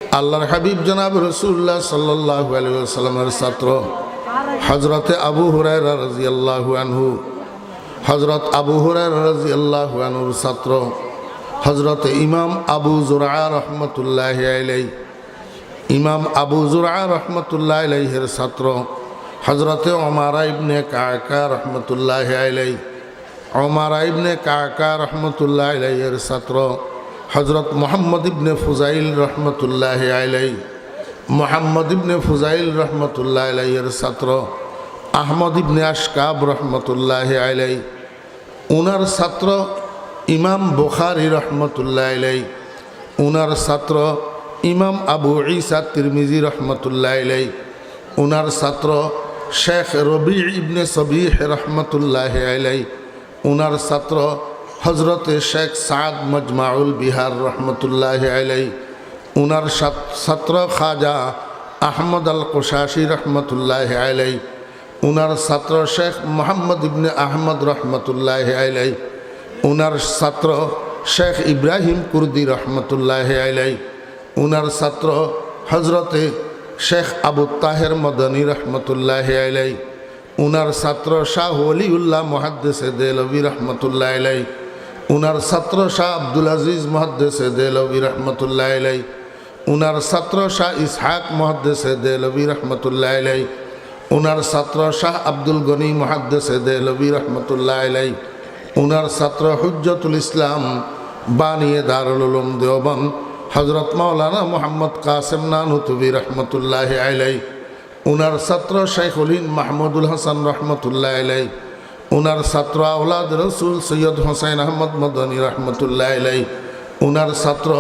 আল্লাহর হাবিব জনাব রাসূলুল্লাহ সাল্লাল্লাহু আলাইহি ওয়াসাল্লামের ছাত্র হযরতে আবু হুরায়রা রাদিয়াল্লাহু আনহু, হযরত আবু হুরায়রা রাদিয়াল্লাহু আনহুর ছাত্র হযরতে ইমাম আবু যুরআ রাহমাতুল্লাহি আলাইহি, ইমাম আবু যুরআ রাহমাতুল্লাহি আলাইহির ছাত্র হযরতে ওমর ইবনে কাকা রাহমাতুল্লাহি আলাইহি, ওমর ইবনে কাকা রাহমাতুল্লাহি আলাইহির ছাত্র হযরত মুহাম্মদ ইবনে ফুজাইল রহমতুল্লাহি আলাইহি, মুহাম্মদ ইবনে ফুজাইল রহমতুল্লাহি আলাইহির ছাত্র আহমদ ইবনে আশকাব রহমতুল্লাহি আলাইহি, উনার ছাত্র ইমাম বুখারী রহমতুল্লাহি আলাইহি, উনার ছাত্র ইমাম আবু ঈসা তিরমিজি রহমতুল্লাহি আলাইহি, উনার ছাত্র শেখ রবি ইবনে সবিহ রহমতুল্লাহি আলাইহি, উনার ছাত্র হজরতে শেখ সাদ মজমাউল বিহার রহমতুল্লাহি আলাইহি, উনার ছাত্র খাজা আহমদ আল কোশাশি রহমতুল্লাহি আলাইহি, উনার ছাত্র শেখ মোহাম্মদ ইবনে আহমদ রহমতুল্লাহি আলাইহি, উনার ছাত্র শেখ ইব্রাহিম কুর্দি রহমতুল্লাহি আলাইহি, উনার ছাত্র হজরতে শেখ আবু তাহের মদনী রহমতুল্লাহি আলাইহি, উনার ছাত্র শাহ ওলিউল্লাহ মুহাদ্দিসে দেহলভী রহমতুল্লাহি আলাইহি, উনার ছাত্র শাহ আব্দুল আজিজ মুহাদ্দিসে দেহলভী রহমতুল্লাহি আলাইহি, উনার ছাত্র শাহ ইসহাক মুহাদ্দিসে দেহলভী রহমতুল্লাহি আলাইহি, উনার ছাত্র শাহ আব্দুল গনি মুহাদ্দিসে দেহলভী রহমতুল্লাহি আলাইহি, উনার ছাত্র হুজ্জতুল ইসলাম বানিয়ে দারুল উলুম দেওবন্দ হযরত মাওলানা মুহাম্মদ কাসেম নানুতুবি রহমতুল্লাহি আলাইহি, উনার ছাত্র শাইখুল হিন্দ মাহমুদুল হাসান রহমতুল্লাহি আলাইহি, উনার ছাত্র আওলাদ রসুল সৈয়দ হোসেন আহমদ মদনী রহমতুল্লাহি আলাইহি, উনার ছাত্র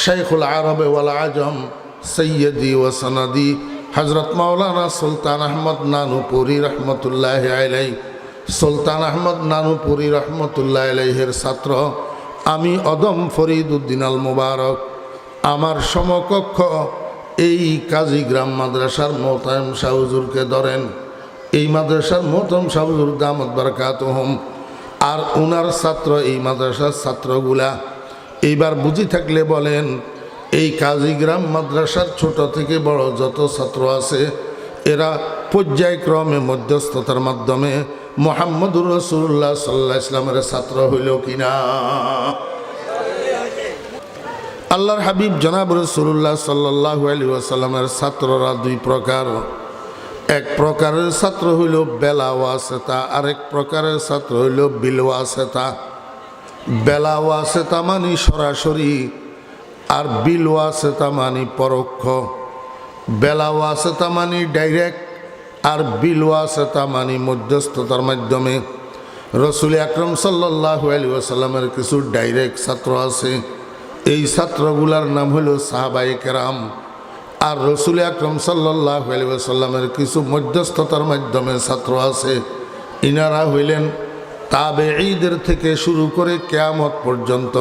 শাইখুল আরব ওয়াল আজম সৈয়দি ও সনদি হজরত মাওলানা সুলতান আহমদ নানুপুরি রহমতুল্লাহি আলাইহি, সুলতান আহমদ নানুপুরি রহমতুল্লাহি আলাইহির ছাত্র আমি অদম ফরিদ উদ্দিন আল মুবারক। আমার সমকক্ষ এই কাজীগ্রাম মাদ্রাসার মোহতারাম শাহ হুজুরকে ধরেন, এই মাদ্রাসার মোহতারাম শাহ হুজুর দামত বারাকাতুহুম, আর উনার ছাত্র এই মাদ্রাসার ছাত্রগুলা এইবার বুঝি থাকলে বলেন, এই কাজীগ্রাম মাদ্রাসার ছোট থেকে বড় যত ছাত্র আছে এরা পর্যায়ক্রমে মধ্যস্থতার মাধ্যমে মুহাম্মদুর রাসূলুল্লাহ সাল্লাল্লাহু আলাইহি ওয়াসাল্লামের ছাত্র হইল কিনা? আল্লাহর হাবিব জনাব রাসূলুল্লাহ সাল্লাল্লাহু আলাইহি ওয়াসাল্লামের ছাত্ররা দুই প্রকার। এক প্রকারের ছাত্র হইল বেলা ওয়াসিতা, আরেক প্রকারের ছাত্র হইল বিল ওয়াসিতা। বেলা ওয়াসিতা মানে সরাসরি, আর বিল ওয়াসিতা মানে পরোক্ষ। বেলা ওয়াসিতা মানে ডাইরেক্ট, আর বিল ওয়াসিতা মানে মধ্যস্থতার মাধ্যমে। রসুল আকরাম সাল্লাল্লাহু আলাইহি ওয়াসাল্লামের কিছু ডাইরেক্ট ছাত্র আছে, এই ছাত্রগুলার নাম হলো সাহাবায়ে কেরাম। আর রসুল আকরাম সাল্লাল্লাহু আলাইহি ওয়াসাল্লামের কিছু মধ্যস্থতার মাধ্যমে ছাত্র আছে, ইনারা হইলেন তাবেঈদের থেকে শুরু করে কিয়ামত পর্যন্ত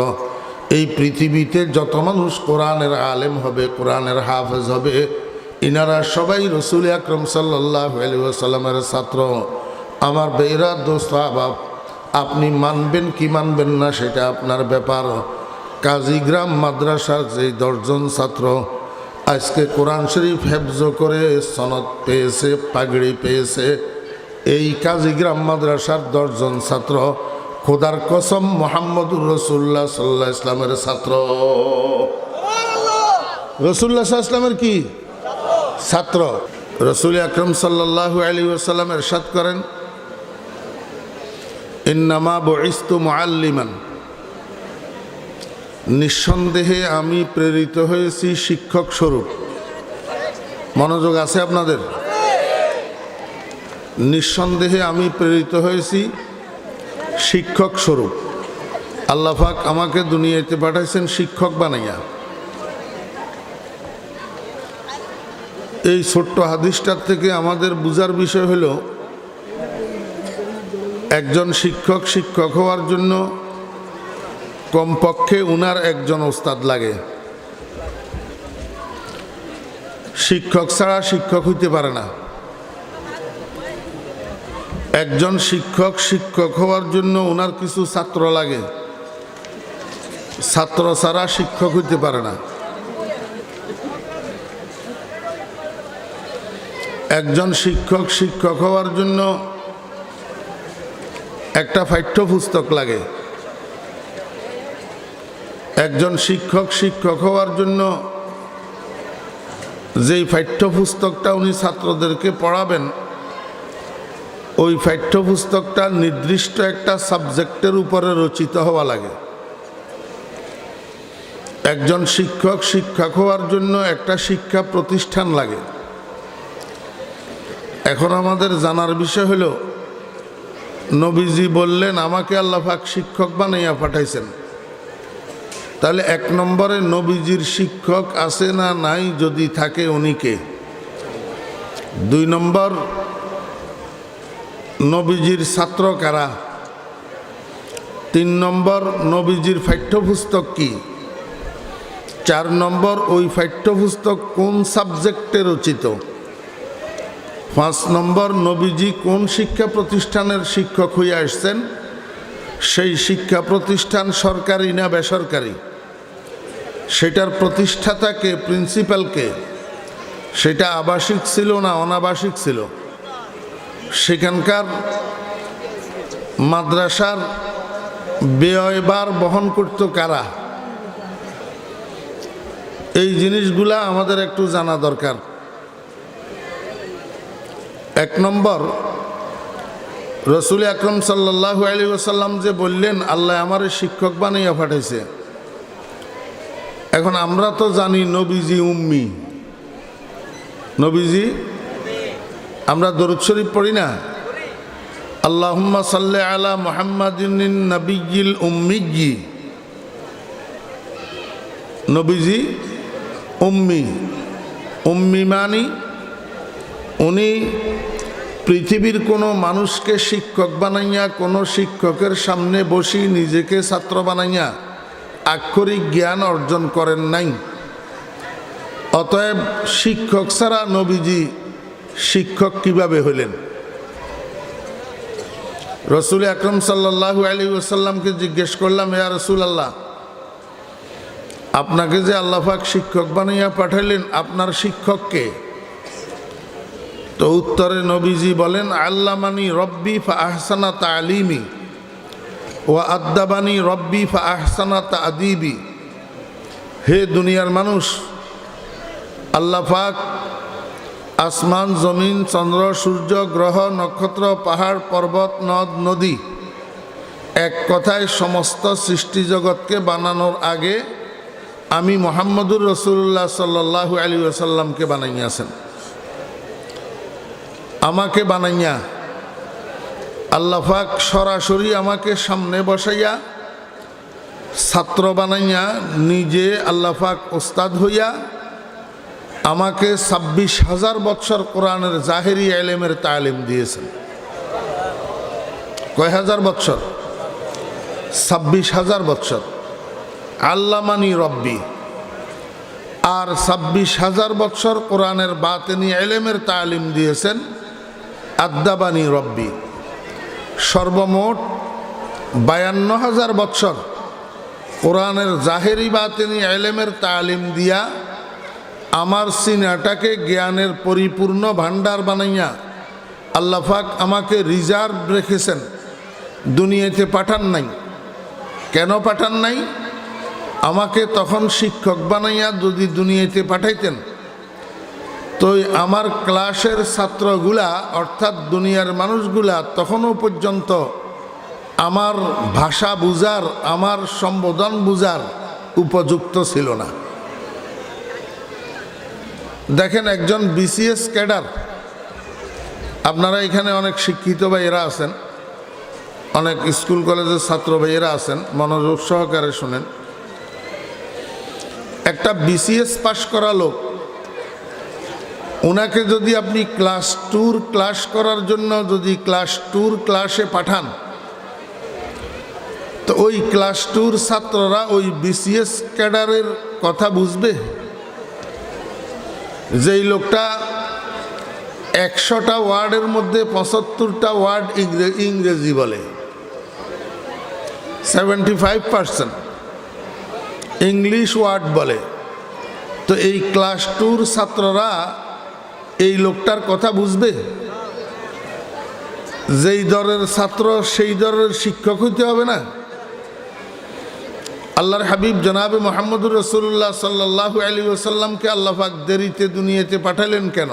এই পৃথিবীতে যত মানুষ কোরআনের আলেম হবে, কোরআনের হাফেজ হবে, ইনারা সবাই রসুল আকরাম সাল্লাল্লাহু আলাইহি ওয়াসাল্লামের ছাত্র। আমার বেরা দোস্ত আহবাব, আপনি মানবেন কি মানবেন না সেটা আপনার ব্যাপার। কাজীগ্রাম মাদ্রাসার যেই 10 জন ছাত্র আজকে কোরআন শরীফ হেফজ করে সনদ পেয়েছে, পাগড়ি পেয়েছে, এই কাজীগ্রাম মাদ্রাসার 10 জন ছাত্র খোদার কসম মুহাম্মদুর রাসূলুল্লাহ সাল্লাল্লাহু আলাইহি ওয়াসাল্লামের ছাত্র। রাসূলুল্লাহ সাল্লাল্লাহু আলাইহি ওয়াসাল্লামের কি ছাত্র? রাসূল আকরাম সাল্লাল্লাহু আলাইহি ওয়াসাল্লাম ইরশাদ করেন, ইন্নামা বুইসতু মুআল্লিমান, নিঃসন্দেহে আমি প্রেরিত হয়েছি শিক্ষক স্বরূপ। মনোযোগ আছে আপনাদের? নিঃসন্দেহে আমি প্রেরিত হয়েছি শিক্ষক স্বরূপ। আল্লাহ পাক আমাকে দুনিয়াতে পাঠাইছেন শিক্ষক বানাইয়া। এই ছোট্ট হাদিসটার থেকে আমাদের বুঝার বিষয় হলো, একজন শিক্ষক শিক্ষক হওয়ার জন্য কমপক্ষে উনার একজন ওস্তাদ লাগে। শিক্ষক ছাড়া শিক্ষক হইতে পারে না। একজন শিক্ষক শিক্ষক হওয়ার জন্য উনার কিছু ছাত্র লাগে, ছাত্র ছাড়া শিক্ষক হইতে পারে না। একজন শিক্ষক শিক্ষক হওয়ার জন্য একটা পাঠ্যপুস্তক লাগে। একজন শিক্ষক শিক্ষক হওয়ার জন্য যেই পাঠ্যপুস্তকটা উনি ছাত্রদেরকে পড়াবেন, ওই পাঠ্যপুস্তকটা নির্দিষ্ট একটা সাবজেক্টের উপরে রচিত হওয়া লাগে। একজন শিক্ষক শিক্ষক হওয়ার জন্য একটা শিক্ষা প্রতিষ্ঠান লাগে। এখন আমাদের জানার বিষয় হলো, নবীজি বললেন আমাকে আল্লাহ পাক শিক্ষক বানাইয়া পাঠাইছেন, তাহলে এক নম্বরে নবীজির শিক্ষক আছে না নাই, যদি থাকে উনি কে? 2 নম্বর, নবীজির ছাত্র কারা? 3 নম্বর, নবীজির পাঠ্যপুস্তক কি? 4 নম্বর, ওই পাঠ্যপুস্তক কোন সাবজেক্টে রচিত? 5 নম্বর, নবীজি কোন শিক্ষা প্রতিষ্ঠানের শিক্ষক হয়ে আসছেন, সেই শিক্ষা প্রতিষ্ঠান সরকারি না বেসরকারি, সেটার প্রতিষ্ঠাতাকে, প্রিন্সিপালকে, সেটা আবাসিক ছিল না অনাবাসিক ছিল, সেখানকার মাদ্রাসার ব্যয়ভার বহন করত কারা? এই জিনিসগুলা আমাদের একটু জানা দরকার। 1 নম্বর, রসুল আকরম সাল্লাল্লাহু আলাইহি ওয়াসাল্লাম যে বললেন আল্লাহ আমার শিক্ষক বানাইয়া পাঠাইছে। এখন আমরা তো জানি নবীজি উম্মি, নবীজি, আমরা দরুদ শরীফ পড়ি না? আল্লাহুম্মা সাল্লি আলা মুহাম্মাদিন নবিয়্যিল উম্মিয়্যি। নবীজি উম্মি। উম্মি মানি উনি পৃথিবীর কোনো মানুষকে শিক্ষক বানাইয়া, কোনো শিক্ষকের সামনে বসি নিজেকে ছাত্র বানাইয়া আক্ষরিক জ্ঞান অর্জন করেন নাই। অতএব শিক্ষক ছাড়া নবীজি শিক্ষক কিভাবে হইলেন? রসুল আকরম সাল্লাল্লাহু আলাইহি ওয়াসাল্লামকে জিজ্ঞেস করলাম, ইয়া রাসূলুল্লাহ, আপনাকে যে আল্লাহ পাক শিক্ষক বানাইয়া পাঠাইলেন, আপনার শিক্ষককে? তো উত্তরে নবীজি বলেন, আল্লামানি রব্বি ফা আহসানা তালিমি ওয়া আদ্দাবানি রব্বি ফা আহসানা তাদিবি। হে দুনিয়ার মানুষ, আল্লাহ পাক আসমান, জমিন, চন্দ্র, সূর্য, গ্রহ, নক্ষত্র, পাহাড়, পর্বত, নদ, নদী, এক কথায় সমস্ত সৃষ্টি জগৎকে বানানোর আগে আমি মুহাম্মদুর রাসূলুল্লাহ সাল্লাল্লাহু আলাইহি ওয়াসাল্লামকে বানাইয়াছেন। আমাকে বানাইয়া আল্লাহ পাক সরাসরি আমাকে সামনে বসাইয়া ছাত্র বানাইয়া নিজে আল্লাহ পাক ওস্তাদ হইয়া আমাকে 26,000 বৎসর কোরআনের জাহেরি ইলমের তালিম দিয়েছেন। কয় হাজার বৎসর? 26,000 বৎসর। আল্লামানি রব্বি। আর 26,000 বৎসর কোরআনের বাতেনি ইলমের তালিম দিয়েছেন আদ্দাবানি রব্বি। সর্বমোট 52,000 বৎসর কোরআনের জাহেরি বাতেনি ইলমের তালিম দিয়া আমার সিনাটাকে জ্ঞানের পরিপূর্ণ ভান্ডার বানাইয়া আল্লাহ পাক আমাকে রিজার্ভ রেখেছেন, দুনিয়াতে পাঠান নাই। কেন পাঠান নাই? আমাকে তখন শিক্ষক বানাইয়া যদি দুনিয়াতে পাঠাইতেন, তো আমার ক্লাসের ছাত্রগুলা অর্থাৎ দুনিয়ার মানুষগুলা তখনও পর্যন্ত আমার ভাষা বুঝার, আমার সম্বোধন বুঝার উপযুক্ত ছিল না। দেখেন, একজন বিসিএস ক্যাডার, আপনারা এখানে অনেক শিক্ষিত ভাইয়েরা আছেন, অনেক স্কুল কলেজের ছাত্র ভাইয়েরা আছেন, মনোযোগ সহকারে শুনেন। একটা বিসিএস পাশ করা লোক, ওনাকে যদি আপনি ক্লাস 2 ক্লাস করার জন্য যদি ক্লাস 2 ক্লাসে পাঠান, তো ওই ক্লাস 2 ছাত্ররা ওই বিসিএস ক্যাডারের কথা বুঝবে? যেই লোকটা 100টা ওয়ার্ডের মধ্যে 75টা ওয়ার্ড ইংরেজি বলে, 75% ইংলিশ ওয়ার্ড বলে, তো এই ক্লাস 2 ছাত্ররা এই লোকটার কথা বুঝবে? যেই দরের ছাত্র সেই দরের শিক্ষক হইতে হবে না? আল্লাহর হাবিব জনাবে মুহাম্মদুর রাসূলুল্লাহ সাল্লাল্লাহু আলাইহি ওয়াসাল্লামকে আল্লাহ পাক দেরিতে দুনিয়াতে পাঠালেন কেন?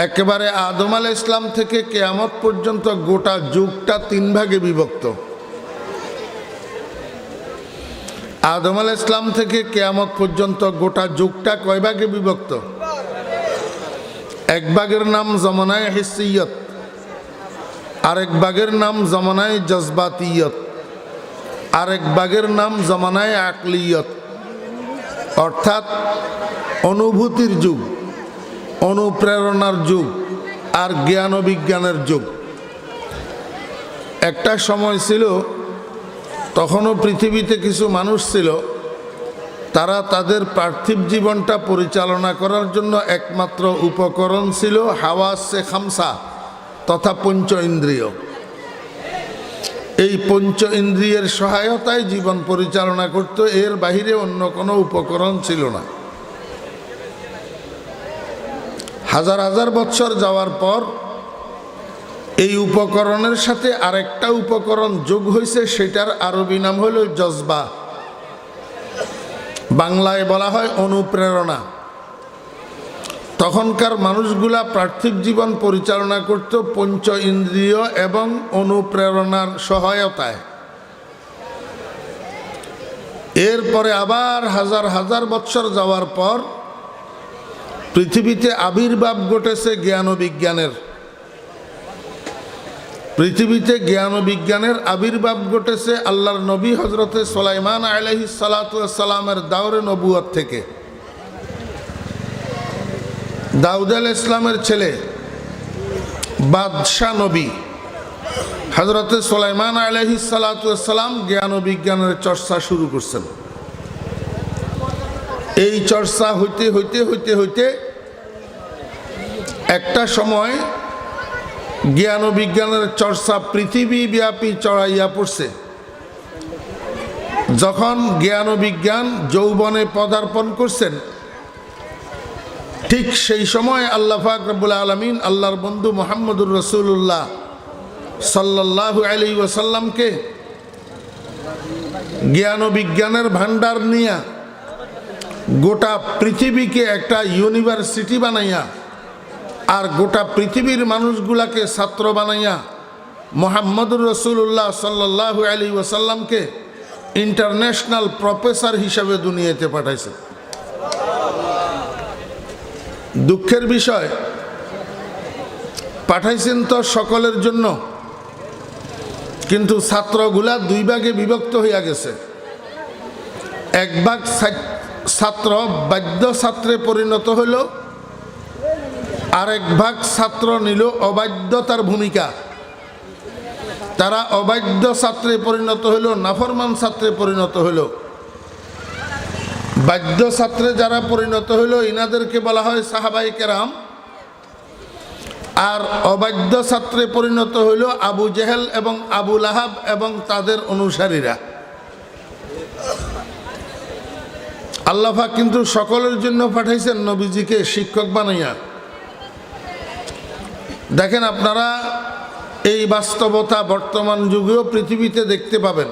একেবারে আদম আলাইহিস সালাম থেকে কিয়ামত পর্যন্ত গোটা যুগটা 3 ভাগে বিভক্ত। আদম আলাইহিস সালাম থেকে কিয়ামত পর্যন্ত গোটা যুগটা কয় ভাগে বিভক্ত? এক ভাগের নাম জমানায়ে হিসিয়ত, আরেক ভাগের নাম জমানায়ে জজবাতিয়ত, আরেক ভাগের নাম জমানায়ে আকলিয়ত, অর্থাৎ অনুভূতির যুগ, অনুপ্রেরণার যুগ আর জ্ঞান ও বিজ্ঞানের যুগ। একটা সময় ছিল, তখনও পৃথিবীতে কিছু মানুষ ছিল, তারা তাদের পার্থিব জীবনটা পরিচালনা করার জন্য একমাত্র উপকরণ ছিল হাওয়াসে খামসা তথা পঞ্চ ইন্দ্রিয়। এই পঞ্চ ইন্দ্রিয়ের সহায়তায় জীবন পরিচালনা করত, এর বাহিরে অন্য কোনো উপকরণ ছিল না। হাজার হাজার বছর যাওয়ার পর এই উপকরণের সাথে আরেকটা উপকরণ যোগ হয়েছে, সেটার আরবি নাম হলো জজবা, বাংলায় বলা হয় অনুপ্রেরণা। তখনকার মানুষগুলা পার্থিব জীবন পরিচালনা করত পঞ্চ ইন্দ্রিয় এবং অনুপ্রেরণার সহায়তায়। এরপরে আবার হাজার হাজার বছর যাওয়ার পর পৃথিবীতে আবির্ভাব ঘটেছে জ্ঞান ও বিজ্ঞানের। পৃথিবীতে জ্ঞান ও বিজ্ঞানের আবির্ভাব ঘটেছে আল্লাহর নবী হজরতে সুলাইমান আলাইহিস সালাতু ওয়াস সালামের দাওরে নবুয়ত থেকে। দাউদ আলাইহিস সালামের ছেলে বাদশাহ নবী হজরতে সুলাইমান আলাইহিস সালাতু ওয়াস সালাম জ্ঞান ও বিজ্ঞানের চর্চা শুরু করছেন। এই চর্চা হইতে হইতে হইতে হইতে একটা সময় জ্ঞান ও বিজ্ঞানের চর্চা পৃথিবীব্যাপী ছড়াইয়া পড়ছে। যখন জ্ঞান ও বিজ্ঞান যৌবনে পদার্পণ করছেন, ঠিক সেই সময় আল্লাহ পাক রব্বুল আলামিন আল্লাহর বন্ধু মুহাম্মদুর রাসূলুল্লাহ সাল্লাল্লাহু আলাইহি ওয়াসাল্লামকে জ্ঞান ও বিজ্ঞানের ভান্ডার নিয়ে গোটা পৃথিবীকে একটা ইউনিভার্সিটি বানাইয়া আর গোটা পৃথিবীর মানুষগুলাকে ছাত্র বানাইয়া মুহাম্মদুর রাসূলুল্লাহ সাল্লাল্লাহু আলাইহি ওয়াসাল্লামকে ইন্টারন্যাশনাল প্রফেসর হিসাবে দুনিয়াতে পাঠাইছে। দুঃখের বিষয়, পাঠাইছেন তো সকলের জন্য, কিন্তু ছাত্রগুলা 2 ভাগে বিভক্ত হইয়া গেছে। এক ভাগ ছাত্র বাধ্য ছাত্রে পরিণত হইল, আরেক ভাগ ছাত্র নিল অবাধ্যতার ভূমিকা। তারা অবাধ্য ছাত্রে পরিণত হইল, নাফরমান ছাত্রে পরিণত হইল। বাধ্য ছাত্রে যারা পরিণত হইল ইনাদেরকে বলা হয় সাহাবায়ে কেরাম, আর অবাধ্য ছাত্রে পরিণত হইল আবু জেহেল এবং আবু লাহাব এবং তাদের অনুসারীরা। আল্লাহ পাক কিন্তু সকলের জন্য পাঠাইছেন নবীজিকে শিক্ষক বানাইয়া। দেখেন আপনারা, এই বাস্তবতা বর্তমান যুগেও পৃথিবীতে দেখতে পাবেন।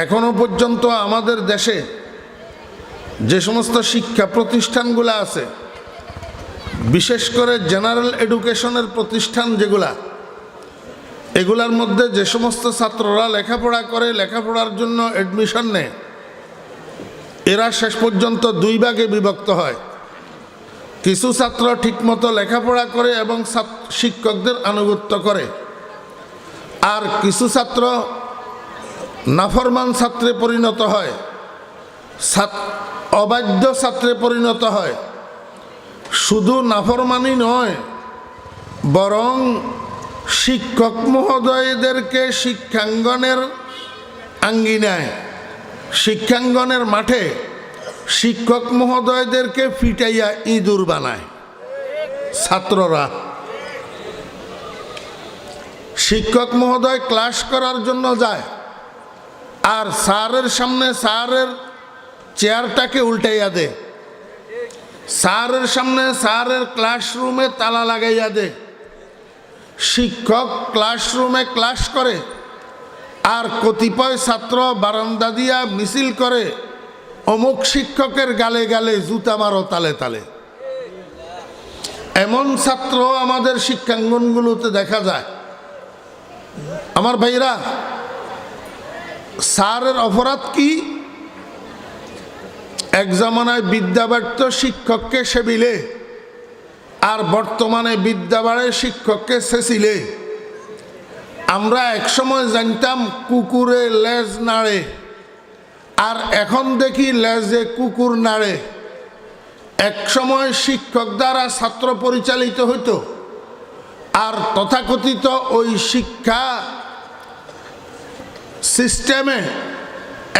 এখনো পর্যন্ত আমাদের দেশে যে সমস্ত শিক্ষা প্রতিষ্ঠানগুলো আছে, বিশেষ করে জেনারেল এডুকেশনের প্রতিষ্ঠান যেগুলা, এগুলার মধ্যে যে সমস্ত ছাত্ররা লেখাপড়া করে, লেখাপড়ার জন্য অ্যাডমিশন নেয়, এরা শেষ পর্যন্ত 2 ভাগে বিভক্ত হয়। কিছু ছাত্র ঠিকমতো লেখাপড়া করে এবং শিক্ষকদের আনুগত্য করে, আর কিছু ছাত্র নাফরমান ছাত্রে পরিণত হয়, অবাধ্য ছাত্রে পরিণত হয়। শুধু নাফরমানি নয়, বরং শিক্ষক মহোদয়দেরকে শিক্ষাঙ্গনের আঙ্গিনায়, শিক্ষাঙ্গনের মাঠে শিক্ষক মহোদয়দেরকে ফিটাইয়া ইঁদুর বানায় ছাত্ররা। শিক্ষক মহোদয় ক্লাস করার জন্য যায়, আর স্যারের সামনে স্যারের চেয়ারটাকে উল্টাইয়া দেয়, স্যারের সামনে স্যারের ক্লাসরুমে তালা লাগাইয়া দে, শিক্ষক ক্লাসরুমে ক্লাস করে আর কতিপয় ছাত্র বারান্দা দিয়া মিছিল করে অমুক শিক্ষকের গালে গালে জুতা মারো তালে তালে। এমন ছাত্র আমাদের শিক্ষাঙ্গনগুলোতে দেখা যায়। আমার ভাইরা, স্যারের অপরাধ কি? এক জামানায় বিদ্যাব্যর্থ শিক্ষককে সেবিলে আর বর্তমানে বিদ্যাবাড়ে শিক্ষককে সেচিলে। আমরা একসময় জানতাম কুকুরে লেজ নাড়ে, আর এখন দেখি লেজে কুকুর নাড়ে। এক সময় শিক্ষক দ্বারা ছাত্র পরিচালিত হইতো, আর তথাকথিত ওই শিক্ষা সিস্টেমে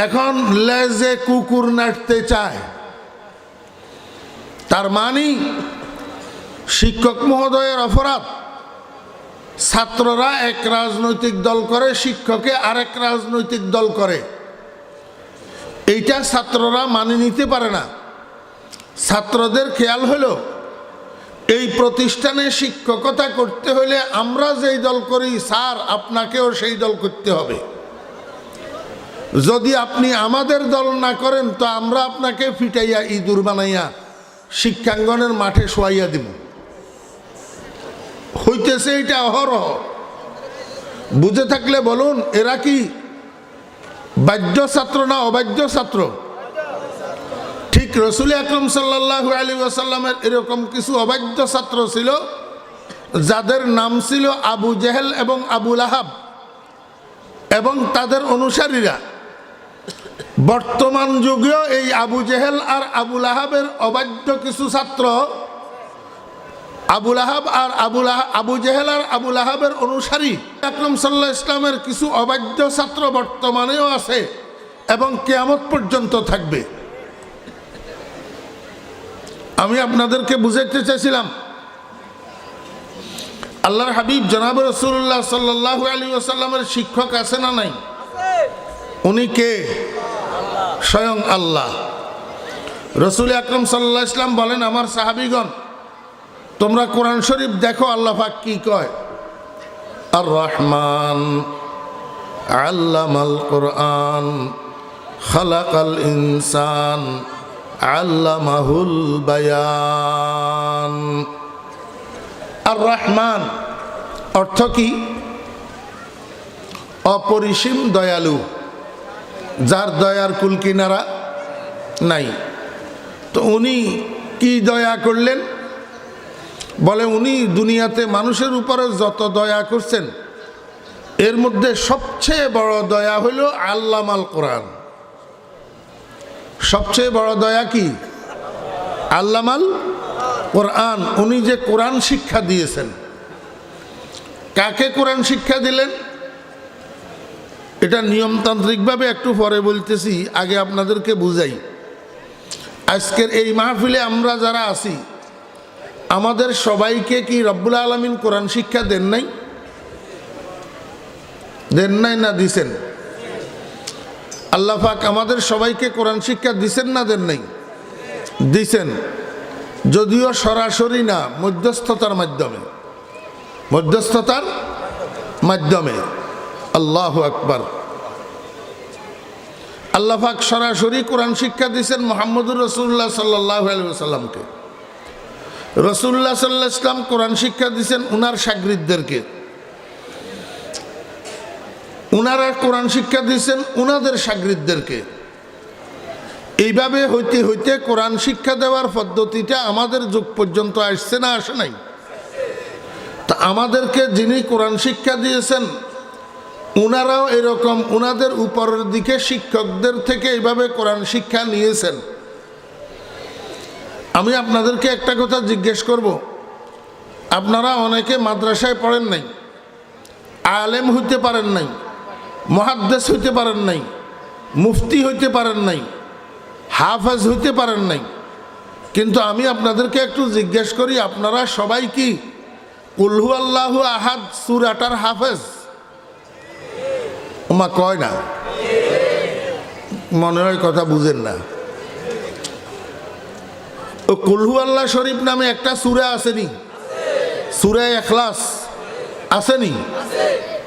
এখন লেজে কুকুর নাড়তে চায়। তার মানে শিক্ষক মহোদয়ের অপরাধ। ছাত্ররা এক রাজনৈতিক দল করে, শিক্ষকে আরেক রাজনৈতিক দল করে। এইটা ছাত্ররা মানে নিতে পারে না। ছাত্রদের খেয়াল হলো এই প্রতিষ্ঠানে শিক্ষকতা করতে হলে আমরা যেই দল করি স্যার, আপনাকেও সেই দল করতে হবে। যদি আপনি আমাদের দল না করেন তো আমরা আপনাকে ফিটাইয়া ইঁদুর বানাইয়া শিক্ষাঙ্গনের মাঠে শোয়াইয়া দিব। হইতেছে এটা অহরহ। বুঝে থাকলে বলুন, এরা কি বাধ্য ছাত্র না অবাধ্য ছাত্র? ঠিক রসুল আকরাম সাল্লাল্লাহু আলাইহি ওয়াসাল্লামের এরকম কিছু অবাধ্য ছাত্র ছিল যাদের নাম ছিল আবু জেহেল এবং আবু লাহাব এবং তাদের অনুসারীরা। বর্তমান যুগেও এই আবু জেহেল আর আবু লাহাবের অবাধ্য কিছু ছাত্র, আবু জেহেল আর আবু লাহাবের অনুসারী আকরাম সাল্লাল্লাহু আলাইহি ওয়াসাল্লামের কিছু অবাধ্য ছাত্র বর্তমানেও আছে এবং কিয়ামত পর্যন্ত থাকবে। আমি আপনাদেরকে বুঝাইতে চাইছিলাম, আল্লাহর হাবিব জনাব রাসূলুল্লাহ সাল্লাল্লাহু আলাইহি ওয়াসাল্লামের শিক্ষক আছে না নাই? উনি কে? স্বয়ং আল্লাহ। রসুল আকরাম সাল্লাল্লাহু আলাইহি ওয়াসাল্লাম বলেন, আমার সাহাবীগণ তোমরা কোরআন শরীফ দেখো আল্লাহ পাক কি কয়। আর রহমান আল্লামাল কোরআন খালাকাল ইনসান আল্লামাহুল বায়ান। আর রহমান অর্থ কি? অপরিসীম দয়ালু, যার দয়ার কুল কিনারা নাই। তো উনি কি দয়া করলেন? বলে উনি দুনিয়াতে মানুষের উপরে যত দয়া করছেন এর মধ্যে সবচেয়ে বড় দয়া হইল আল্লামাল কোরআন। সবচেয়ে বড় দয়া কি? আল্লামাল কোরআন। উনি যে কোরআন শিক্ষা দিয়েছেন। কাকে কোরআন শিক্ষা দিলেন? এটা নিয়মতান্ত্রিকভাবে একটু পরে বলতেছি, আগে আপনাদেরকে বুঝাই। আজকের এই মাহফিলে আমরা যারা আছি আমাদের সবাইকে কি রব্বুল আলামিন কোরআন শিক্ষা দেন নাই? দেন নাই না দিছেন? আল্লাহ পাক আমাদের সবাইকে কোরআন শিক্ষা দিছেন না দেন নাই? দিছেন, যদিও সরাসরি না, মধ্যস্থতার মাধ্যমে। মধ্যস্থতার মাধ্যমে। আল্লাহু আকবার। আল্লাহ পাক সরাসরি কোরআন শিক্ষা দিয়েছেন মুহাম্মদুর রাসূলুল্লাহ সাল্লাল্লাহু আলাইহি ওয়াসাল্লামকে। রাসূলুল্লাহ সাল্লাল্লাহু আলাইহি ওয়াসাল্লাম কোরআন শিক্ষা দিয়েছেন উনার শাগরিদদেরকে। উনারা কোরআন শিক্ষা দিয়েছেন উনাদের শাগরিদদেরকে। এইভাবে হইতে হইতে কোরআন শিক্ষা দেওয়ার পদ্ধতিটা আমাদের যুগ পর্যন্ত আসছে না আসে নাই? তা আমাদেরকে যিনি কোরআন শিক্ষা দিয়েছেন উনারাও এরকম উনাদের উপরের দিকে শিক্ষকদের থেকে এইভাবে কোরআন শিক্ষা নিয়েছেন। আমি আপনাদেরকে একটা কথা জিজ্ঞেস করব, আপনারা অনেকে মাদ্রাসায় পড়েন নাই, আলেম হইতে পারেন নাই, মুহাদ্দিস হইতে পারেন নাই, মুফতি হইতে পারেন নাই, হাফেজ হইতে পারেন নাই, কিন্তু আমি আপনাদেরকে একটু জিজ্ঞেস করি, আপনারা সবাই কি কুল হুয়াল্লাহু আহাদ সূরাটার হাফেজ? ওমা কয় না, মনে হয় কথা বুঝেন না। ও কুল হুয়াল্লাহ শরীফ নামে একটা সূরা আসেনি? সূরা ইখলাস আসেনি?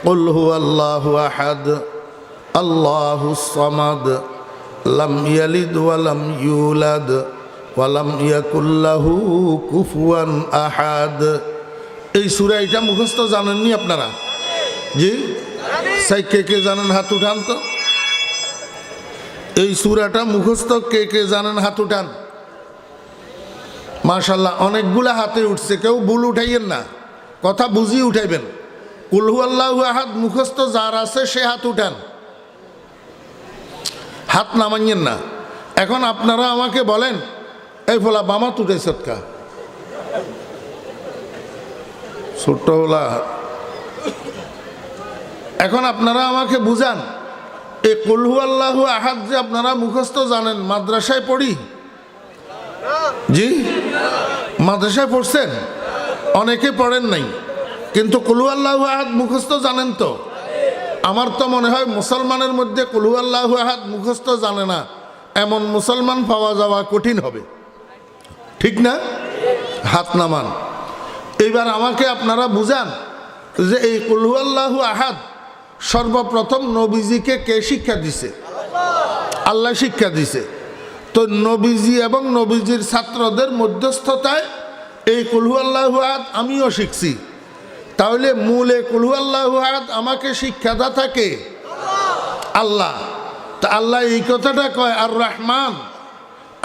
কুল হুয়াল্লাহু আহাদ আল্লাহুস সামাদ লাম ইয়ালিদ ওয়া লাম ইউলাদ ওয়া লাম ইয়াকুল লাহু কুফুয়ান আহাদ। এই সূরা এটা মুখস্থ জানেননি আপনারা? জি, সেই কে কে জানেন হাত উঠান তো। এই সূরাটা মুখস্থ কে কে জানেন হাত উঠান। মাশাআল্লাহ, অনেকগুলা হাতে উঠছে। কেউ ভুল উঠাইয়েন না, কথা বুঝিয়ে উঠাইবেন। কুল হুয়াল্লাহু আহাদ মুখস্থ যার আছে সে হাত উঠান, হাত নামাইয়েন না। এখন আপনারা আমাকে বলেন, এই ফলা বামা তুটাই সৎকা ছোট্ট হলা। এখন আপনারা আমাকে বুঝান, এই কুল হুয়াল্লাহু আহাদ যে আপনারা মুখস্থ জানেন, মাদ্রাসায় পড়ি? জি, মাদ্রাসায় পড়ছেন? অনেকে পড়েন নাই, কিন্তু কুল হুয়াল্লাহু আহাদ মুখস্থ জানেন তো? আমার তো মনে হয় মুসলমানের মধ্যে কুল হুয়াল্লাহু আহাদ মুখস্থ জানে না এমন মুসলমান পাওয়া যাওয়া কঠিন হবে, ঠিক না? হাত নামান। এইবার আমাকে আপনারা বুঝান যে এই কুল হুয়াল্লাহু আহাদ সর্বপ্রথম নবীজিকে কে শিক্ষা দিছে? আল্লাহ শিক্ষা দিছে। তো নবীজি এবং নবীজির ছাত্রদের মধ্যস্থতায় এই কুল হুয়াল্লাহু আহাদ আমিও শিখছি। তাহলে মূলে কুল হুয়াল্লাহু আহাদ আমাকে শিক্ষাদাতা কে? আল্লাহ। তা আল্লাহ এই কথাটা কয়, আর রহমান,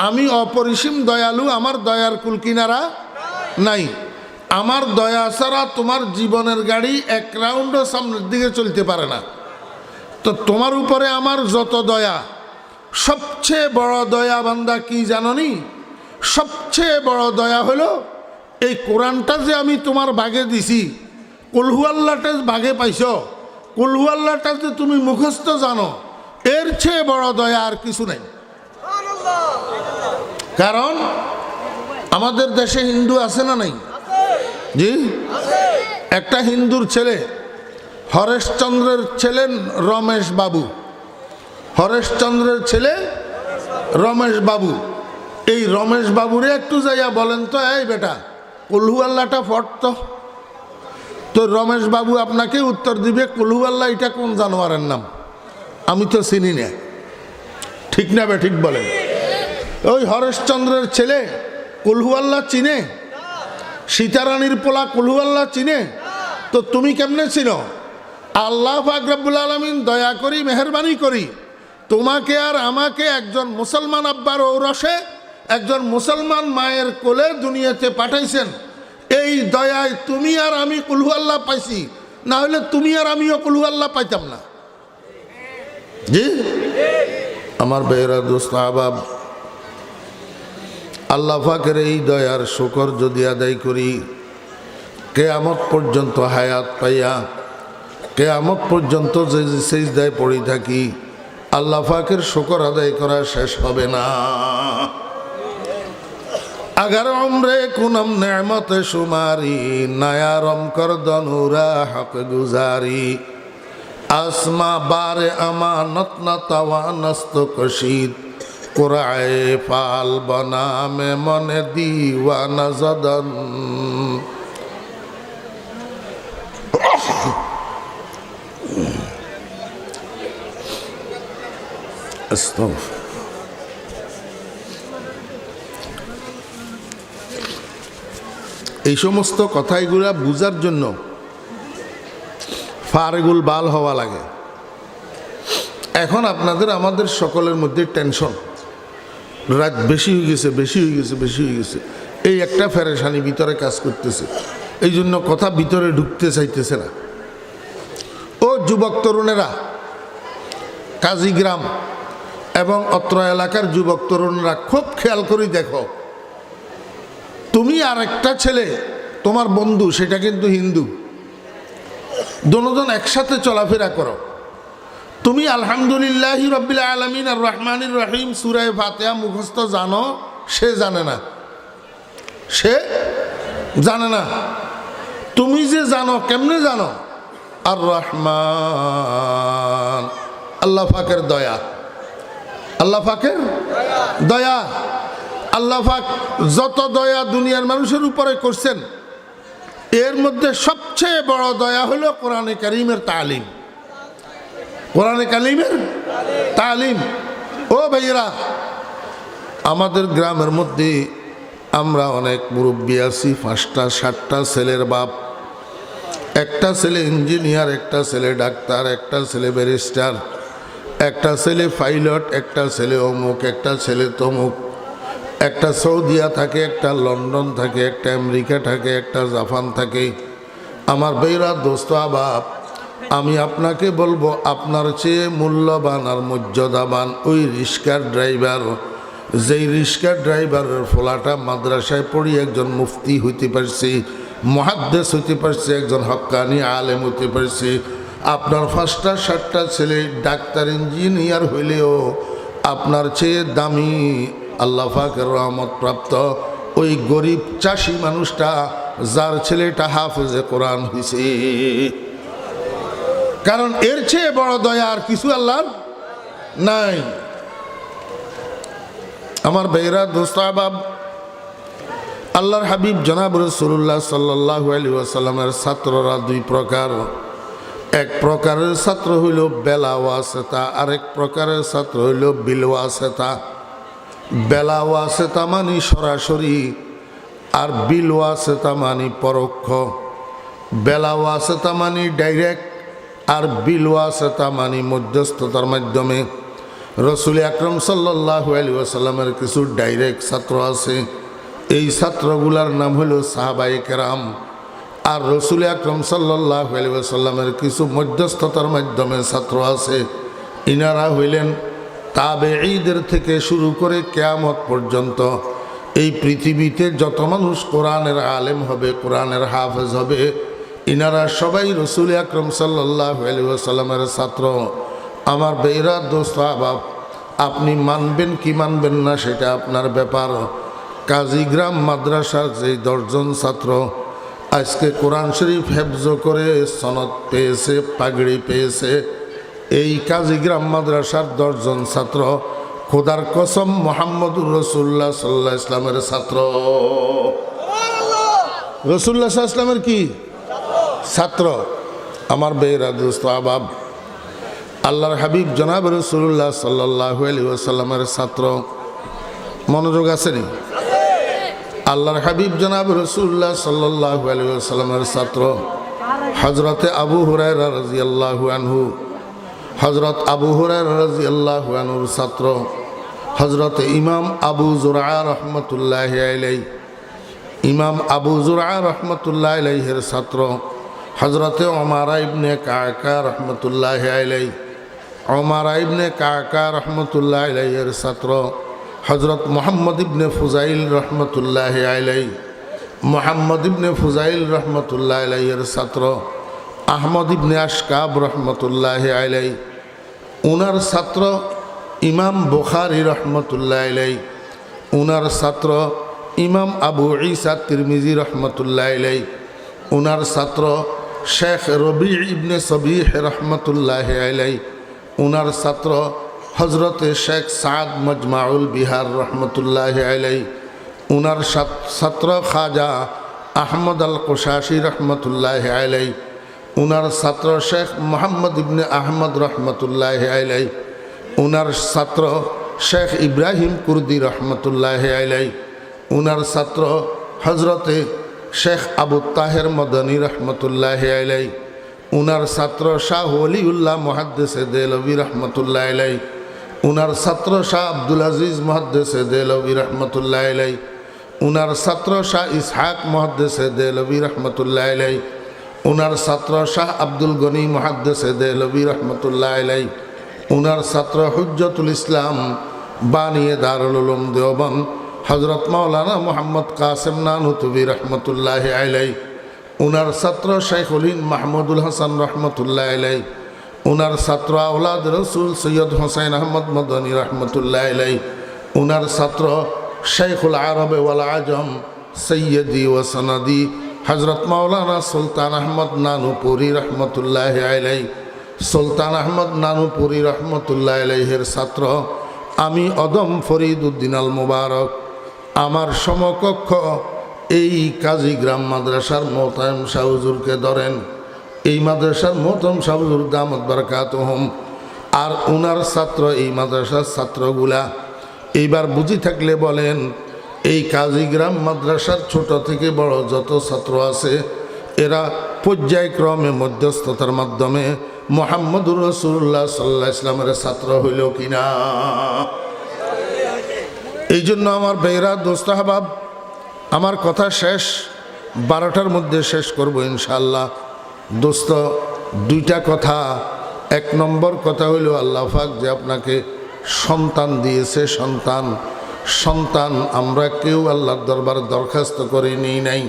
আমি অপরিসীম দয়ালু, আমার দয়ার কুল কিনারা নাই। আমার দয়া ছাড়া তোমার জীবনের গাড়ি এক রাউন্ডও সামনের দিকে চলতে পারে না। তো তোমার উপরে আমার যত দয়া, সবচেয়ে বড় দয়া বান্দা কি জাননি? সবচেয়ে বড় দয়া হলো এই কোরআনটা যে আমি তোমার ভাগে দিছি। কুল হুয়াল্লাহটা ভাগে পাইছ, কুল হুয়াল্লাহটা যে তুমি মুখস্থ জানো, এর চেয়ে বড় দয়া আর কিছু নাই। কারণ আমাদের দেশে হিন্দু আছে না নাই? জি, একটা হিন্দুর ছেলে, হরেশচন্দ্রের ছেলে রমেশ বাবু, হরেশচন্দ্রের ছেলে রমেশ বাবু। এই রমেশ বাবুরে একটু যাইয়া বলেন তো, এই বেটা কুল হুয়াল্লাহটা পড়তো। তো রমেশ বাবু আপনাকে উত্তর দিবে, কুল হুয়াল্লাহ এটা কোন জানোয়ারের নাম, আমি তো চিনি না। ঠিক না বে ঠিক বলেন? ওই হরেশচন্দ্রের ছেলে কুল হুয়াল্লাহ চিনে? সীতারানীর পোলা কুল হুয়াল্লাহ চিনে? তো তুমি কেমনে চিনো? আল্লাহ পাক রব্বুল আলামিন দয়া করি মেহেরবানি করি তোমাকে আর আমাকে একজন মুসলমান আব্বার ঔরসে একজন মুসলমান মায়ের কোলে দুনিয়াতে পাঠাইছেন। এই দয়ায় তুমি আর আমি কুল হুয়াল্লাহ পাইছি, না হলে তুমি আর আমিও কুল হুয়াল্লাহ পাইতাম না। জি আমার বেহরা দোস্ত আহবাব, আল্লাহ পাকের এই দয়ার শুকর যদি আদায় করি, কিয়ামত পর্যন্ত হায়াত পাইয়া কিয়ামত পর্যন্ত যে সিজদায় পড়ে থাকি, আল্লাহ পাকের শুকর আদায় করা শেষ হবে না। अगर उम्रे कुनम नेमत शुमारी नया रम कर दनुरा हक गुजारी आसमा बारे अमानत न तवानस्त कशीद कुराए फाल बना में मन दीवाना जदन। अस्तगफिर। এই সমস্ত কথাগুলা বুঝার জন্য ফারেগুল বাল হওয়া লাগে। এখন আপনাদের আমাদের সকলের মধ্যে টেনশন, রাত বেশি হয়ে গেছে, বেশি হয়ে গেছে, বেশি হয়ে গেছে, এই একটা ফেরেশানি ভিতরে কাজ করতেছে। এই জন্য কথা ভিতরে ঢুকতে চাইতেছে না। ও যুবক তরুণেরা, কাজীগ্রাম এবং অত্র এলাকার যুবক তরুণরা খুব খেয়াল করে দেখো, তুমি আর একটা ছেলে তোমার বন্ধু, সেটা কিন্তু হিন্দু, দুজন একসাথে চলাফেরা করো। তুমি আলহামদুলিল্লাহি রাব্বিল আলামিন আর রহমানির রহিম সূরা ফাতিহা মুখস্থ জানো, সে জানে না, সে জানে না। তুমি যে জানো, কেমনে জানো? আর রহমান, আল্লাহ পাকের দয়া, আল্লাহ পাকের দয়া। আল্লাহ পাক যত দয়া দুনিয়ার মানুষের উপরে করছেন, এর মধ্যে সবচেয়ে বড় দয়া হলো কোরআনে কারীমের তালিম। কোরআনে কারীমের তালিম। ও ভাইয়েরা, আমাদের গ্রামের মধ্যে আমরা অনেক মুরব্বী আছি, 5টা 7টা ছেলের বাপ। একটা ছেলে ইঞ্জিনিয়ার, একটা ছেলে ডাক্তার, একটা ছেলে ব্যারিস্টার, একটা ছেলে পাইলট, একটা ছেলে অমুক, একটা ছেলে তমুক, একটা সৌদিয়া থাকে, একটা লন্ডন থাকে, একটা আমেরিকা থাকে, একটা জাপান থাকে। আমার ভাইরা, দোস্ত আবাব, আমি আপনাকে বলবো, আপনার চেয়ে মূল্যবান আর মর্যাদাবান ওই রিক্সার ড্রাইভার, যেই রিক্সার ড্রাইভারের ফোলাটা মাদ্রাসায় পড়ি একজন মুফতি হইতে পারছে, মুহাদ্দিস হইতে পারছে, একজন হক্কানি আলেম হইতে পারছে। আপনার 5টা 7টা ছেলে ডাক্তার ইঞ্জিনিয়ার হইলেও আপনার চেয়ে দামি আল্লাহ পাকের রহমত প্রাপ্ত ওই গরিব চাষি মানুষটা, যার ছেলেটা হাফেজে কোরআন হইছে। কারণ এর চেয়ে বড় দয়া আর কিছু আল্লাহর নাই। আমার ভাইরা, দোস্ত আহবাব, আল্লাহর হাবিব জনাব রাসূলুল্লাহ সাল্লাল্লাহু আলাইহি ওয়াসাল্লামের ছাত্ররা 2 প্রকার। এক প্রকারের ছাত্র হইল বেলা ওয়াসিতা, আরেক প্রকারের ছাত্র হইল বিল ওয়াসিতা। বেলা ওয়াসিতা মানে সরাসরি, আর বিল ওয়াসিতা মানে পরোক্ষ। বেলা ওয়াসিতা মানে ডাইরেক্ট, আর বিল ওয়াসিতা মানে মধ্যস্থতার মাধ্যমে। রসুল আকরাম সাল্লাল্লাহু আলাইহি ওয়াসাল্লামের কিছু ডাইরেক্ট ছাত্র আছে, এই ছাত্রগুলার নাম হলো সাহাবায়ে কেরাম। আর রসুল আকরাম সাল্লাল্লাহু আলাইহি ওয়াসাল্লামের কিছু মধ্যস্থতার মাধ্যমে ছাত্র আছে, ইনারা হইলেন তাবেঈদের থেকে শুরু করে কিয়ামত পর্যন্ত এই পৃথিবীতে যত মানুষ কোরআনের আলেম হবে, কোরআনের হাফেজ হবে, ইনারা সবাই রসুল আকরাম সাল্লাল্লাহু আলাইহি ওয়াসাল্লামের ছাত্র। আমার ভাইরা, দোস্ত আহবাব, আপনি মানবেন কি মানবেন না সেটা আপনার ব্যাপার। কাজীগ্রাম মাদ্রাসার যে 10 জন ছাত্র আজকে কোরআন শরীফ হেফজ করে সনদ পেয়েছে, পাগড়ি পেয়েছে, এই কাজীগ্রাম মাদ্রাসার 10 জন ছাত্র খোদার কসম মুহাম্মদুর রাসূলুল্লাহ সাল্লাল্লাহু আলাইহি ওয়াসাল্লামের ছাত্র। রাসূলুল্লাহ সাল্লাল্লাহু আলাইহি ওয়াসাল্লামের কি ছাত্র। আমার ভাইরা, দোস্ত আহবাব, আল্লাহর হাবিব জনাব রাসূলুল্লাহ সাল্লাল্লাহু আলাইহি ওয়াসাল্লামের ছাত্র। মনোযোগ আছে নি? আল্লাহর হাবিব জনাব রাসূলুল্লাহ সাল্লাল্লাহু আলাইহি ওয়াসাল্লামের ছাত্র হযরতে আবু হুরায়রা রাদিয়াল্লাহু আনহু। হযরত আবু হুরায়রা রাদিয়াল্লাহু আনহুর ছাত্র হযরতে ইমাম আবু যুরআ রাহমাতুল্লাহি আলাইহি। ইমাম আবু যুরআ রাহমাতুল্লাহি আলাইহির ছাত্র হযরতে ওমর ইবনে কাকা রাহমাতুল্লাহি আলাইহি। ওমর ইবনে কাকা রাহমাতুল্লাহি আলাইহির ছাত্র হযরত মুহাম্মদ ইবনে ফুজাইল রহমতুল্লাহি আলাইহি। মুহাম্মদ ইবনে ফুজাইল রহমতুল্লাহি আলাইহির ছাত্র আহমদ ইবনে আশকাব রহমতুল্লাহি আলাইহি। উনার ছাত্র ইমাম বুখারী রহমতুল্লাহি আলাইহি। উনার ছাত্র ইমাম আবু ঈসা তিরমিজি রহমতুল্লাহি আলাইহি। উনার ছাত্র শেখ রবি ইবনে সবিহ রহমতুল্লাহি আলাইহি। উনার ছাত্র হজরতে শেখ সাদ মজমাউল বিহার রহমতুল্লাহি আলাইহি। উনার ছাত্র খাজা আহমদ আল কোশাশি রহমতুল্লাহি আলাইহি। উনার ছাত্র শেখ মোহাম্মদ ইবনে আহমদ রহমতুল্লাহি আলাইহি। উনার ছাত্র শেখ ইব্রাহিম কুর্দি রহমতুল্লাহি আলাইহি। উনার ছাত্র হজরতে শেখ আবু তাহের মদনী রহমতুল্লাহি আলাইহি। উনার ছাত্র শাহ ওলিউল্লাহ মুহাদ্দিস দেলভী রহমতুল্লাহি আলাইহি। উনার ছাত্র শাহ আব্দুল আজিজ মুহাদ্দিস দেলভী রহমতুল্লাহি আলাইহি। উনার ছাত্র শাহ ইসহাক মুহাদ্দিস দেলভী রহমতুল্লাহি আলাইহি। উনার ছাত্র শাহ আব্দুল গনি মুহাদ্দিস দেলভী রহমতুল্লাহি আলাইহি। উনার ছাত্র হুজ্জতুল ইসলাম বানিয়ে দারুল উলুম দেওবন্দ হযরত মাওলানা মুহাম্মদ কাসেম নানুতুবি রহমতুল্লাহি আলাইহি। উনার ছাত্র শাইখুল হিন্দ মাহমুদুল হাসান রহমতুল্লাহি আলাইহি। উনার ছাত্র আওলাদ রসুল সৈয়দ হোসেন আহমদ মদনী রহমতুল্লাহি আলাইহি। উনার ছাত্র শাইখুল আরব ওয়াল আজম সৈয়দি ও সনদি হজরত মাওলানা সুলতান আহমদ নানুপুরি রহমতুল্লাহি আলাইহি। সুলতান আহমদ নানুপুরি রহমতুল্লাহি আলাইহির ছাত্র আমি অদম ফরিদ উদ্দিন আল মুবারক। আমার সমকক্ষ এই কাজীগ্রাম মাদ্রাসার মোহতারাম শাহ হুজুরকে ধরেন, এই মাদ্রাসার মোহতারাম শাহ হুজুর দামাত বারাকাতুহুম, আর ওনার ছাত্র এই মাদ্রাসার ছাত্রগুলা। এইবার বুঝি থাকলে বলেন, এই কাজীগ্রাম মাদ্রাসার ছোট থেকে বড় যত ছাত্র আছে এরা পর্যায়ক্রমে মধ্যস্থতার মাধ্যমে মুহাম্মদুর রাসূলুল্লাহ সাল্লাল্লাহু আলাইহি ওয়াসাল্লামের ছাত্র হইল কিনা? এই জন্য আমার ভাইরা, দোস্ত আহবাব, আমার কথা শেষ 12টার মধ্যে শেষ করব ইনশাআল্লাহ। দোস্ত, দুইটা কথা। এক নম্বর কথা হইল, আল্লাহ পাক যে আপনাকে সন্তান দিয়েছে, সন্তান আমরা কেউ আল্লাহর দরবারে দরখাস্ত করে নিই নাই,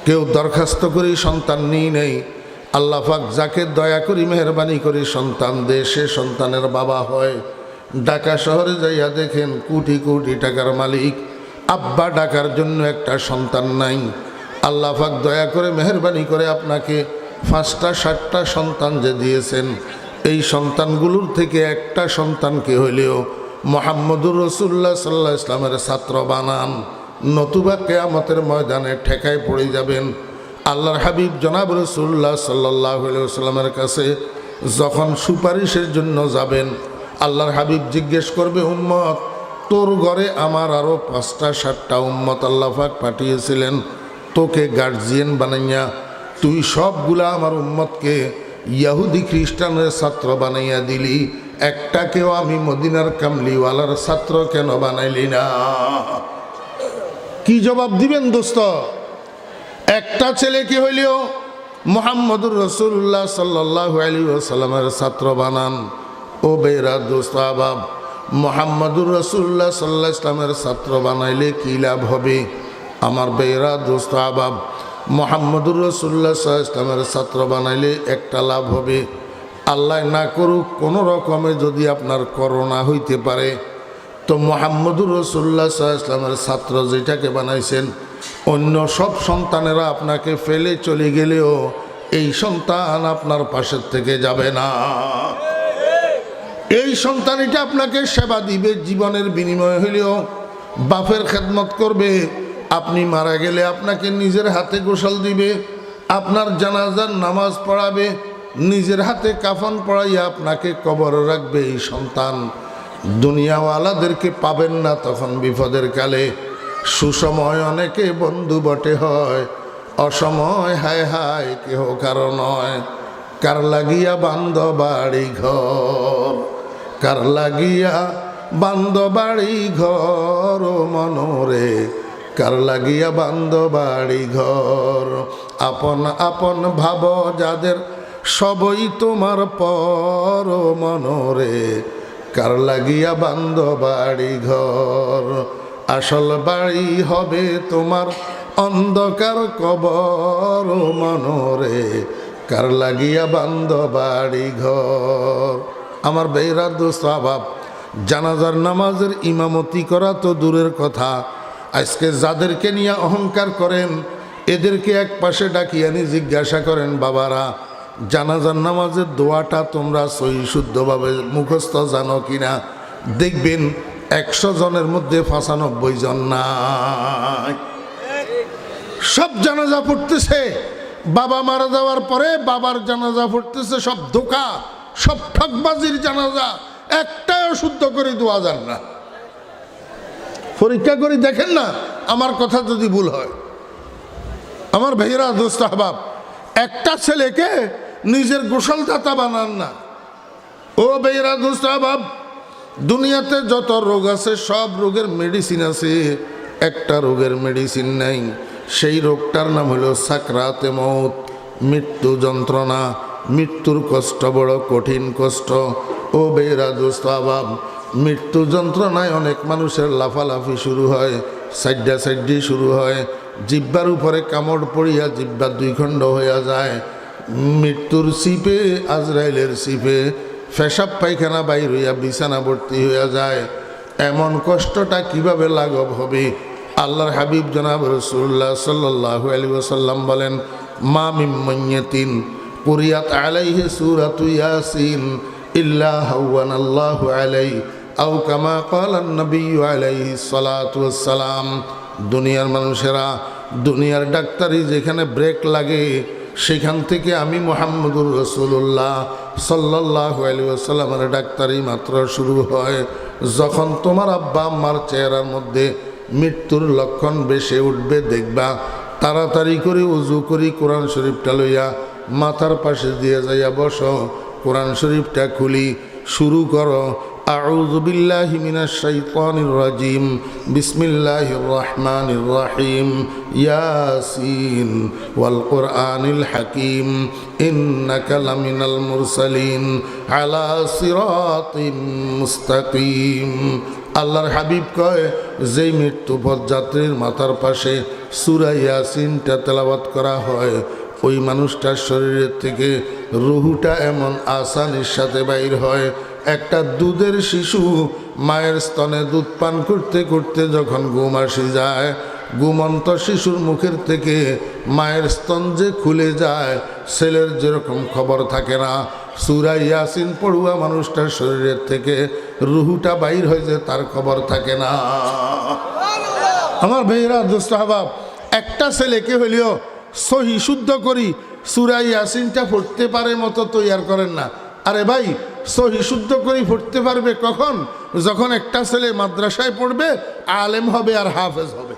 কেউ দরখাস্ত করি সন্তান নিই নাই। আল্লাহ পাক যাকে দয়া করি মেহরবানি করি সন্তান দেয়, সে সন্তানের বাবা হয়। ঢাকা শহরে যাইয়া দেখেন কোটি কোটি টাকার মালিক, আব্বা ডাকার জন্য একটা সন্তান নাই। আল্লাহ পাক দয়া করে মেহরবানি করে আপনাকে 5টা 7টা সন্তান যে দিয়েছেন, এই সন্তানগুলোর থেকে একটা সন্তানকে হইলেও মুহাম্মদুর রাসূলুল্লাহ সাল্লাল্লাহু আলাইহি ওয়াসাল্লামের ছাত্র বানান, নতুবা কিয়ামতের ময়দানে ঠেকায় পড়ে যাবেন। আল্লাহর হাবিব জনাব রাসূলুল্লাহ সাল্লাল্লাহু আলাইহি ওয়াসাল্লামের কাছে যখন সুপারিশের জন্য যাবেন, আল্লাহর হাবিব জিজ্ঞেস করবে, উম্মত, তোর ঘরে আমার আরও 5টা 7টা উম্মত আল্লাহ পাক পাঠিয়েছিলেন তোকে গার্জিয়ান বানাইয়া, তুই সবগুলা আমার উম্মতকে ইহুদি খ্রিস্টানের ছাত্র বানাইয়া দিলি, একটাকেও আমি মদিনার কামলিওয়ালার ছাত্র কেন বানাইলি না? কি জবাব দিবেন দোস্ত? একটা ছেলেকে হইলেও মুহাম্মদুর রাসূলুল্লাহ সাল্লাল্লাহু আলাইহি ওয়াসাল্লামের ছাত্র বানান। ও বেরা দোস্ত আহবাব, মুহাম্মদুর রাসূলুল্লাহ সাল্লাল্লাহু আলাইহি ওয়াসাল্লামের ছাত্র বানাইলে কি লাভ হবে? আমার বেরা দোস্ত আহবাব, মুহাম্মদুর রাসূলুল্লাহ সাল্লাল্লাহু আলাইহি ওয়াসাল্লামের ছাত্র বানাইলে একটা লাভ হবে, আল্লাহ না করুক কোনো রকমে যদি আপনার করোনা হইতে পারে, তো মুহাম্মদুর রাসূলুল্লাহ সাল্লাল্লাহু আলাইহি ওয়াসাল্লামের ছাত্র যেটাকে বানাইছেন, অন্য সব সন্তানেরা আপনাকে ফেলে চলে গেলেও এই সন্তান আপনার পাশের থেকে যাবে না। এই সন্তান এটা আপনাকে সেবা দিবে, জীবনের বিনিময় হইলেও বাপের খেদমত করবে। আপনি মারা গেলে আপনাকে নিজের হাতে গোসল দিবে, আপনার জানাজার নামাজ পড়াবে, নিজের হাতে কাফন পড়াইয়া আপনাকে কবরে রাখবে। এই সন্তান দুনিয়াওয়ালাদেরকে পাবেন না তখন বিপদের কালে। সুসময় অনেকে বন্ধু বটে হয়, অসময় হায় হায় কেহ কারো নয়। কার লাগিয়া বান্ধ বাড়ি ঘর, কার লাগিয়া বান্ধ বাড়ি ঘর মনরে, কার লাগিয়া বান্ধ বাড়ি ঘর। আপন আপন ভাব যাদের সবই তোমার পর মনরে, কার লাগিয়া বান্ধ বাড়ি ঘর। আসল বাড়ি হবে তোমার অন্ধকার কবর মনরে, কার লাগিয়া বান্ধ বাড়ি ঘর। আমার বেরা দোস্ত আহবাব, জানাজার নামাজের ইমামতি করা তো দূরের কথা, আজকে যাদেরকে নিয়ে অহংকার করেন এদেরকে এক পাশে ডাকিয়ে আনি জিজ্ঞাসা করেন, বাবারা জানাজার নামাজের দোয়াটা তোমরা সহি শুদ্ধভাবে মুখস্থ জানো কিনা? দেখবেন 100 জনের মধ্যে 95 জন নাই। সব জানাজা পড়তেছে, বাবা মারা যাওয়ার পরে বাবার জানাজা পড়তেছে, সব ধোঁকা, সব ঠকবাজির জানাজা, একটাও শুদ্ধ করে দোয়া যান না। পরীক্ষা করে দেখেন না আমার কথা যদি ভুল হয়। আমার ভাইয়েরা দোস্ত আহবাব, একটা ছেলেকে নিজের গোসলদাতা বানান না। ও ভাইয়েরা দোস্ত আহবাব, দুনিয়াতে যত রোগ আছে সব রোগের মেডিসিন আছে, একটা রোগের মেডিসিন নাই। সেই রোগটার নাম হলো সাকরাতে মউত, মৃত্যু যন্ত্রণা। মৃত্যুর কষ্ট বড় কঠিন কষ্ট। ও ভাইয়েরা দোস্ত আহবাব, মৃত্যু যন্ত্রণায় অনেক মানুষের লাফালাফি শুরু হয়, সাইডা সাইডি শুরু হয়, জিব্বার উপরে কামড় পড়িয়া জিব্বা 2 খণ্ড হইয়া যায়। মৃত্যুর সিপে, আজরাইলের সিপে পেশাব পায়খানা বাইর হইয়া বিছানা ভর্তি হইয়া যায়। এমন কষ্টটা কিভাবে লাঘব হবে? আল্লাহর হাবিব জনাব রাসূলুল্লাহ সাল্লাল্লাহু আলাইহি ওয়াসাল্লাম বলেন, মা মিন মাইয়াতিন কুরিয়াত আলাইহি সূরাতু ইয়াসিন ইল্লা হাওয়ানাল্লাহু আলাইহি আও কামা ক্বালান নবী আলাইহিস সালাতু ওয়াস সালাম। দুনিয়ার মানুষেরা, দুনিয়ার ডাক্তারি যেখানে ব্রেক লাগে সেখান থেকে আমি মুহাম্মদুর রাসূলুল্লাহ সাল্লাল্লাহু আলাইহি ওয়াসাল্লামের ডাক্তারি মাত্র শুরু হয় যখন তোমার আব্বা আম্মার চেহারার মধ্যে মৃত্যুর লক্ষণ বেশি উঠবে। দেখবা তাড়াতাড়ি করে উজু করি কোরআন শরীফটা লইয়া মাথার পাশে দিয়ে যাইয়া বসো, কোরআন শরীফটা খুলি, শুরু করো আউযু বিল্লাহি মিনাশ শাইতানির রাজিম, বিসমিল্লাহির রহমানির রহিম, ইয়াসিন ওয়াল কুরআনিল হাকিম, ইন্নাকা লামিনাল মুরসালিন আলা সিরাতিম মুস্তাকিম। আল্লাহর হাবিব কয়, যেই মৃত্যুপথ যাত্রীর মাথার পাশে সূরা ইয়াসিনটা তেলাওয়াত করা হয় ওই মানুষটার শরীরের থেকে রুহুটা এমন আসানির সাথে বাইর হয়। একটা দুধের শিশু মায়ের স্তনে দুধ পান করতে করতে যখন ঘুম আসি যায়, ঘুমন্ত শিশুর মুখের থেকে মায়ের স্তন যে খুলে যায়, ছেলের যেরকম খবর থাকে না, সূরা ইয়াসিন পড়ুয়া মানুষটার শরীরের থেকে রুহুটা বাইর হয়েছে তার খবর থাকে না। আমার ভাইয়েরা, দোস্ত আহবাব, একটা ছেলেকে হইলেও সহি শুদ্ধ করি সূরা ইয়াসিনটা পড়তে পারে মতো তৈয়ার করেন না। আরে ভাই, সহি শুদ্ধ করি পড়তে পারবে কখন? যখন একটা ছেলে মাদ্রাসায় পড়বে, আলেম হবে আর হাফেজ হবে।